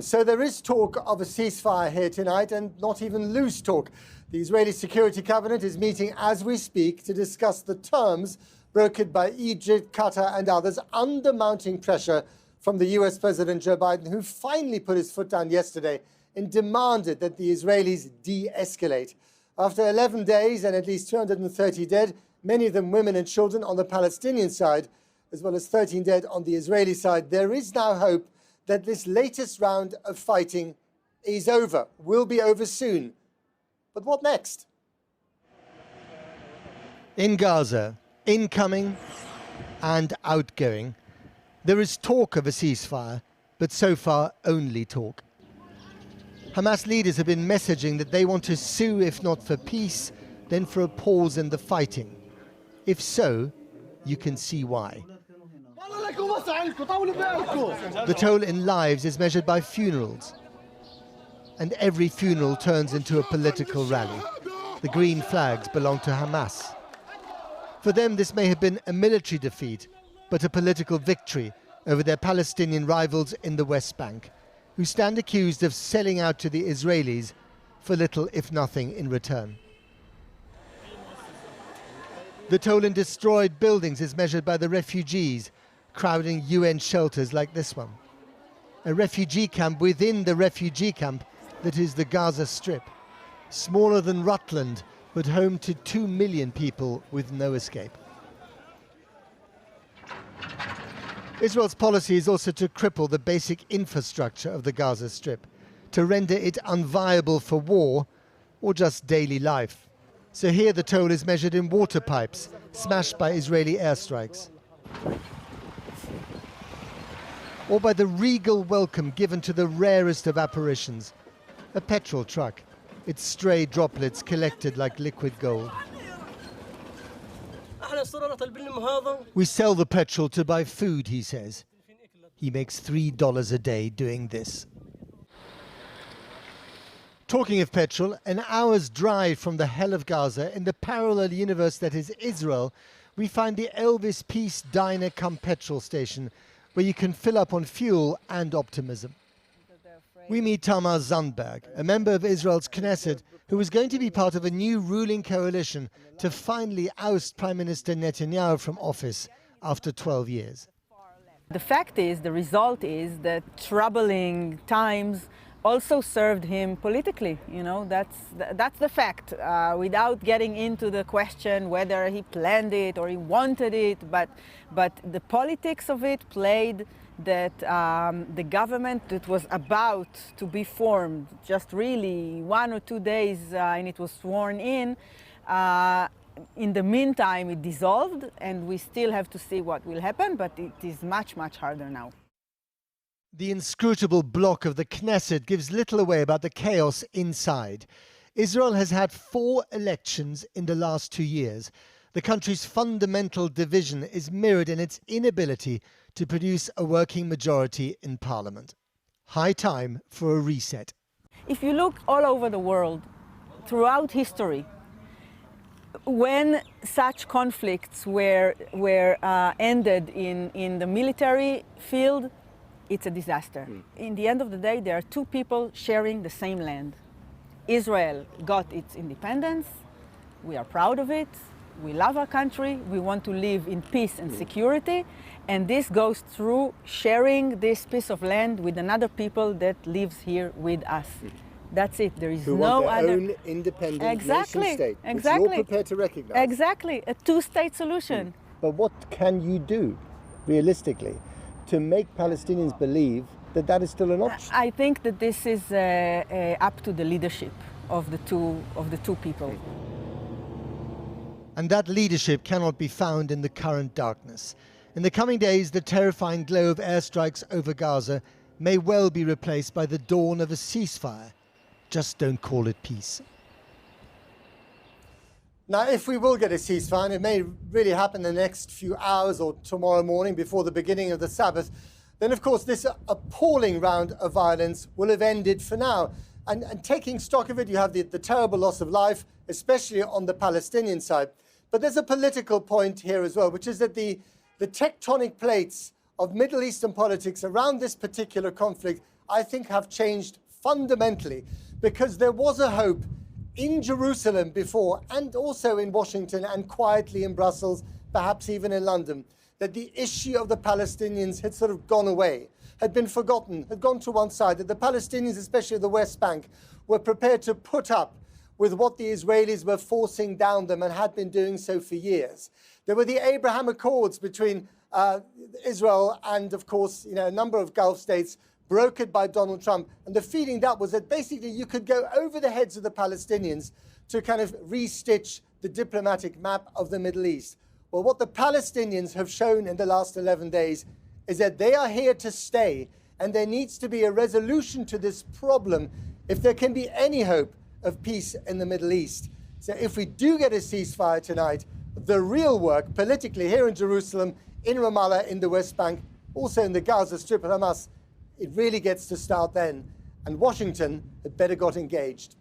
So there is talk of a ceasefire here tonight, and not even loose talk. The Israeli Security Cabinet is meeting as we speak to discuss the terms brokered by Egypt, Qatar and others under mounting pressure from the US President Joe Biden, who finally put his foot down yesterday and demanded that the Israelis de-escalate. After 11 days and at least 230 dead, many of them women and children on the Palestinian side, as well as 13 dead on the Israeli side, there is now hope that this latest round of fighting is over, will be over soon. But what next? In Gaza, incoming and outgoing, there is talk of a ceasefire, but so far only talk. Hamas leaders have been messaging that they want to sue, if not for peace, then for a pause in the fighting. If so, you can see why. The toll in lives is measured by funerals. And every funeral turns into a political rally. The green flags belong to Hamas. For them, this may have been a military defeat, but a political victory over their Palestinian rivals in the West Bank, who stand accused of selling out to the Israelis for little, if nothing, in return. The toll in destroyed buildings is measured by the refugees crowding UN shelters like this one. A refugee camp within the refugee camp that is the Gaza Strip. Smaller than Rutland, but home to 2 million people with no escape. Israel's policy is also to cripple the basic infrastructure of the Gaza Strip, to render it unviable for war or just daily life. So here the toll is measured in water pipes smashed by Israeli airstrikes, or by the regal welcome given to the rarest of apparitions, a petrol truck, its stray droplets collected like liquid gold. We sell the petrol to buy food, he says. He makes $3 a day doing this. Talking of petrol, an hour's drive from the hell of Gaza, in the parallel universe that is Israel, we find the Elvis Peace Diner cum petrol station, where you can fill up on fuel and optimism. We meet Tamar Zandberg, a member of Israel's Knesset, who is going to be part of a new ruling coalition to finally oust Prime Minister Netanyahu from office after 12 years. The fact is, the result is that troubling times also served him politically. You know, that's the fact, without getting into the question whether he planned it or he wanted it, but the politics of it played that the government that was about to be formed, just really 1 or 2 days and it was sworn in the meantime it dissolved, and we still have to see what will happen, but it is much, much harder now. The inscrutable block of the Knesset gives little away about the chaos inside. Israel has had 4 elections in the last 2 years. The country's fundamental division is mirrored in its inability to produce a working majority in parliament. High time for a reset. If you look all over the world, throughout history, when such conflicts were ended in the military field, it's a disaster. In the end of the day, there are 2 people sharing the same land. Israel got its independence. We are proud of it. We love our country. We want to live in peace and security. And this goes through sharing this piece of land with another people that lives here with us. That's it. There is Who no want their other own independent nation state, which you're prepared to recognize. Exactly. A 2-state solution. But what can you do, realistically, to make Palestinians believe that that is still an option? I think that this is up to the leadership of the two people. And that leadership cannot be found in the current darkness. In the coming days, the terrifying glow of airstrikes over Gaza may well be replaced by the dawn of a ceasefire. Just don't call it peace. Now, if we will get a ceasefire, and it may really happen in the next few hours or tomorrow morning before the beginning of the Sabbath, then of course this appalling round of violence will have ended for now. And taking stock of it, you have the terrible loss of life, especially on the Palestinian side. But there's a political point here as well, which is that the tectonic plates of Middle Eastern politics around this particular conflict I think, have changed fundamentally, because there was a hope in Jerusalem before, and also in Washington, and quietly in Brussels, perhaps even in London, that the issue of the Palestinians had sort of gone away, had been forgotten, had gone to one side, that the Palestinians, especially the West Bank, were prepared to put up with what the Israelis were forcing down them and had been doing so for years. There were the Abraham Accords between Israel and, of course, a number of Gulf states, brokered by Donald Trump. And the feeling that was that basically you could go over the heads of the Palestinians to kind of restitch the diplomatic map of the Middle East. Well, what the Palestinians have shown in the last 11 days is that they are here to stay, and there needs to be a resolution to this problem if there can be any hope of peace in the Middle East. So if we do get a ceasefire tonight, the real work politically here in Jerusalem, in Ramallah, in the West Bank, also in the Gaza Strip of Hamas, it really gets to start then. And Washington had better got engaged.